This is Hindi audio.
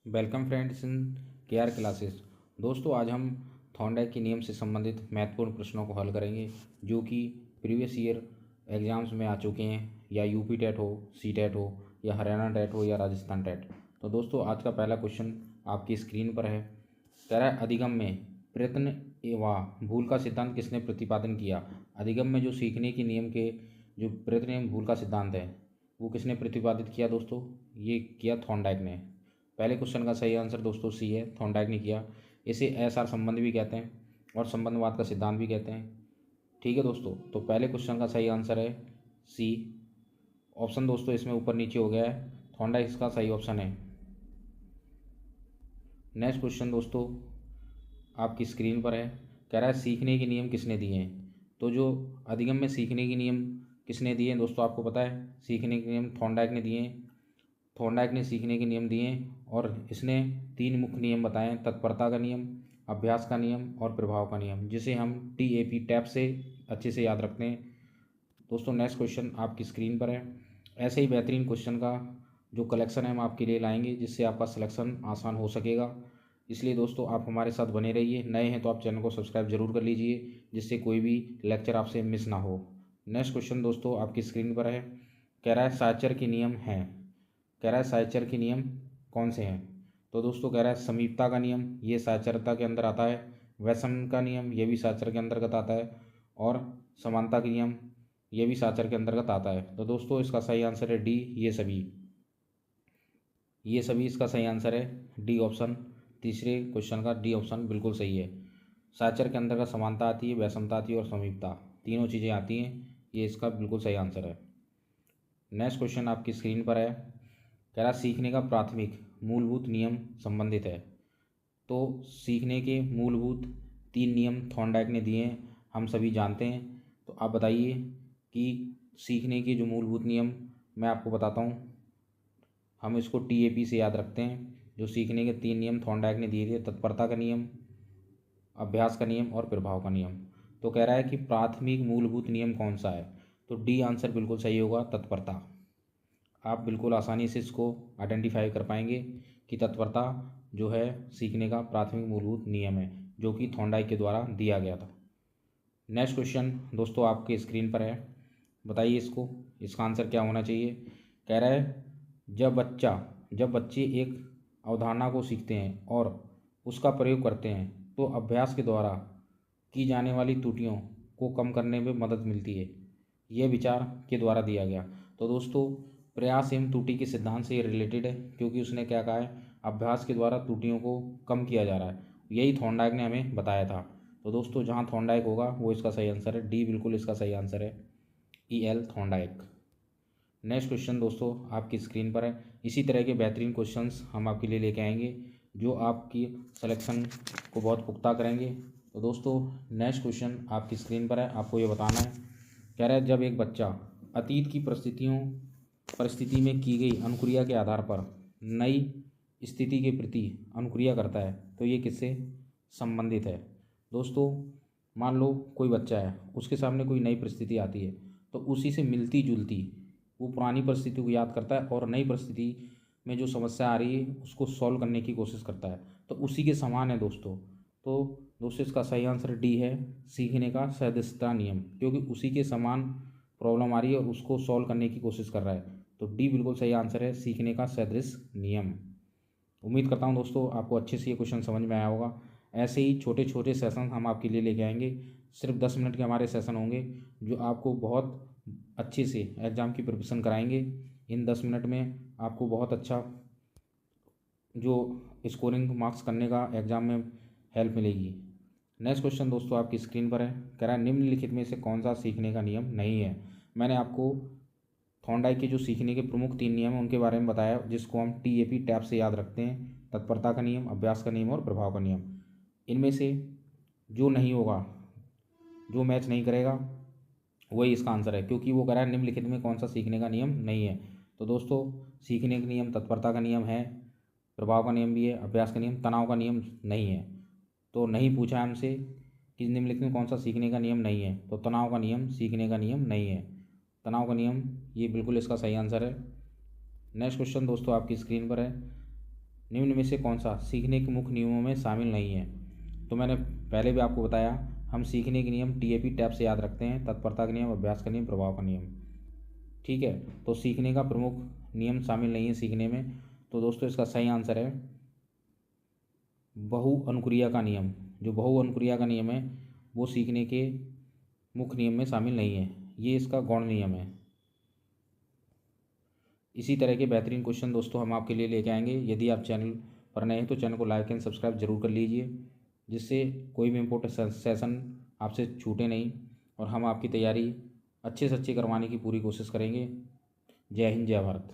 Welcome friends in KR classes. दोस्तों आज हम थॉर्नडाइक के नियम से संबंधित महत्वपूर्ण प्रश्नों को हल करेंगे जो कि प्रीवियस ईयर एग्जाम्स में आ चुके हैं, या यूपी टेट हो, सी टेट हो, या हरियाणा टेट हो, या राजस्थान टेट। तो दोस्तों आज का पहला क्वेश्चन आपकी स्क्रीन पर है। कह रहा है अधिगम में प्रयत्न एवं भूल का सिद्धांत किसने प्रतिपादन किया। अधिगम में जो सीखने के नियम के जो प्रयत्न एवं भूल का सिद्धांत है वो किसने प्रतिपादित किया दोस्तों, ये किया थॉर्नडाइक ने। पहले क्वेश्चन का सही आंसर दोस्तों सी है, थॉर्नडाइक ने किया। इसे एसआर संबंध भी कहते हैं और संबंधवाद का सिद्धांत भी कहते हैं। ठीक है दोस्तों, तो पहले क्वेश्चन का सही आंसर है सी ऑप्शन। दोस्तों इसमें ऊपर नीचे हो गया है, थॉर्नडाइक इसका सही ऑप्शन है। नेक्स्ट क्वेश्चन दोस्तों आपकी स्क्रीन पर है। कह रहा है सीखने के नियम किसने दिए हैं। तो जो अधिगम में सीखने के नियम किसने दिए हैं दोस्तों, आपको पता है सीखने के नियम थॉर्नडाइक ने दिए हैं। थॉर्नडाइक ने सीखने के नियम दिए और इसने 3 मुख्य नियम बताए हैं: तत्परता का नियम, अभ्यास का नियम और प्रभाव का नियम, जिसे हम TAP टैप से अच्छे से याद रखते हैं। दोस्तों नेक्स्ट क्वेश्चन आपकी स्क्रीन पर है। ऐसे ही बेहतरीन क्वेश्चन का जो कलेक्शन है हम आपके लिए लाएंगे, जिससे आपका सिलेक्शन आसान हो सकेगा। इसलिए दोस्तों आप हमारे साथ बने रहिए। नए हैं तो आप चैनल को सब्सक्राइब जरूर कर लीजिए, जिससे कोई भी लेक्चर आपसे मिस ना हो। नेक्स्ट क्वेश्चन दोस्तों आपकी स्क्रीन पर है। कह रहा है साचर के नियम हैं। कह रहा है साचर के नियम कौन से हैं। तो दोस्तों कह रहा है समीपता का नियम, ये साचरता के अंदर आता है। वैषम्य का नियम, ये भी साचर के अंतर्गत आता है। और समानता का नियम, ये भी साचर के अंतर्गत आता है। तो दोस्तों इसका सही आंसर है डी, ये सभी इसका सही आंसर है डी ऑप्शन। तीसरे क्वेश्चन का डी ऑप्शन बिल्कुल सही है। साचर के अंतर्गत समानता आती है, वैषमता आती है और समीपता, तीनों चीज़ें आती हैं। ये इसका बिल्कुल सही आंसर है। नेक्स्ट क्वेश्चन आपकी स्क्रीन पर है। कह रहा सीखने का प्राथमिक मूलभूत नियम संबंधित है। तो सीखने के मूलभूत 3 नियम थॉर्नडाइक ने दिए हैं, हम सभी जानते हैं। तो आप बताइए कि सीखने के जो मूलभूत नियम, मैं आपको बताता हूँ। हम इसको TAP से याद रखते हैं। जो सीखने के 3 नियम थॉर्नडाइक ने दिए थे: तत्परता का नियम, अभ्यास का नियम और प्रभाव का नियम। तो कह रहा है कि प्राथमिक मूलभूत नियम कौन सा है। तो डी आंसर बिल्कुल सही होगा, तत्परता। आप बिल्कुल आसानी से इसको आइडेंटिफाई कर पाएंगे कि तत्परता जो है सीखने का प्राथमिक मूलभूत नियम है, जो कि थॉर्नडाइक के द्वारा दिया गया था। नेक्स्ट क्वेश्चन दोस्तों आपके स्क्रीन पर है। बताइए इसका आंसर क्या होना चाहिए। कह रहा है जब बच्चे एक अवधारणा को सीखते हैं और उसका प्रयोग करते हैं तो अभ्यास के द्वारा की जाने वाली त्रुटियों को कम करने में मदद मिलती है। यह विचार के द्वारा दिया गया। तो दोस्तों प्रयास एवं त्रुटि के सिद्धांत से ये रिलेटेड है, क्योंकि उसने क्या कहा है, अभ्यास के द्वारा त्रुटियों को कम किया जा रहा है। यही थॉर्नडाइक ने हमें बताया था। तो दोस्तों जहाँ थॉर्नडाइक होगा वो इसका सही आंसर है, डी बिल्कुल इसका सही आंसर है, EL थॉर्नडाइक। नेक्स्ट क्वेश्चन दोस्तों आपकी स्क्रीन पर है। इसी तरह के बेहतरीन क्वेश्चंस हम आपके लिए लेके आएंगे जो आपकी सिलेक्शन को बहुत पुख्ता करेंगे। तो दोस्तों नेक्स्ट क्वेश्चन आपकी स्क्रीन पर है, आपको ये बताना है। कह रहा है जब एक बच्चा अतीत की परिस्थिति में की गई अनुक्रिया के आधार पर नई स्थिति के प्रति अनुक्रिया करता है तो ये किससे संबंधित है। दोस्तों मान लो कोई बच्चा है, उसके सामने कोई नई परिस्थिति आती है तो उसी से मिलती जुलती वो पुरानी परिस्थिति को याद करता है और नई परिस्थिति में जो समस्या आ रही है उसको सॉल्व करने की कोशिश करता है। तो उसी के समान है दोस्तों। तो दोस्तों इसका सही आंसर डी है, सीखने का सदस्यता नियम, क्योंकि उसी के समान प्रॉब्लम आ रही है और उसको सॉल्व करने की कोशिश कर रहा है। तो डी बिल्कुल सही आंसर है, सीखने का सदृश नियम। उम्मीद करता हूँ दोस्तों आपको अच्छे से ये क्वेश्चन समझ में आया होगा। ऐसे ही छोटे छोटे सेशन हम आपके लिए लेके आएंगे। सिर्फ 10 मिनट के हमारे सेशन होंगे जो आपको बहुत अच्छे से एग्ज़ाम की प्रिपरेशन कराएंगे। इन 10 मिनट में आपको बहुत अच्छा जो स्कोरिंग मार्क्स करने का एग्ज़ाम में हेल्प मिलेगी। नेक्स्ट क्वेश्चन दोस्तों आपकी स्क्रीन पर है। कह रहा है निम्नलिखित में से कौन सा सीखने का नियम नहीं है। मैंने आपको थॉर्नडाइक के जो सीखने के प्रमुख 3 नियम हैं उनके बारे में बताया, जिसको हम TAP टैप से याद रखते हैं: तत्परता का नियम, अभ्यास का नियम और प्रभाव का नियम। इनमें से जो नहीं होगा, जो मैच नहीं करेगा, वही इसका आंसर है, क्योंकि वो कह रहा है निम्नलिखित में कौन सा सीखने का नियम नहीं है। तो दोस्तों सीखने का नियम तत्परता का नियम है, प्रभाव का नियम भी है, अभ्यास का नियम, तनाव का नियम नहीं है। तो नहीं पूछा है हमसे कि निम्नलिखित में कौन सा सीखने का नियम नहीं है, तो तनाव का नियम सीखने का नियम नहीं है। तनाव का नियम ये बिल्कुल इसका सही आंसर है। नेक्स्ट क्वेश्चन दोस्तों आपकी स्क्रीन पर है। निम्न में से कौन सा सीखने के मुख्य नियमों में शामिल नहीं है? तो मैंने पहले भी आपको बताया, हम सीखने के नियम TAP टैब से याद रखते हैं, तत्परता का नियम, अभ्यास का नियम, प्रभाव का नियम। ठीक है, तो सीखने का प्रमुख नियम शामिल नहीं है सीखने में। तो दोस्तों इसका सही आंसर है बहु अनुक्रिया का नियम। जो बहु अनुक्रिया का नियम है वो सीखने के मुख्य नियम में शामिल नहीं है, ये इसका गौण नियम है। इसी तरह के बेहतरीन क्वेश्चन दोस्तों हम आपके लिए लेके आएंगे। यदि आप चैनल पर नए हैं तो चैनल को लाइक एंड सब्सक्राइब जरूर कर लीजिए, जिससे कोई भी इम्पोर्टेंट सेशन आपसे छूटे नहीं, और हम आपकी तैयारी अच्छे से अच्छी करवाने की पूरी कोशिश करेंगे। जय हिंद, जय भारत।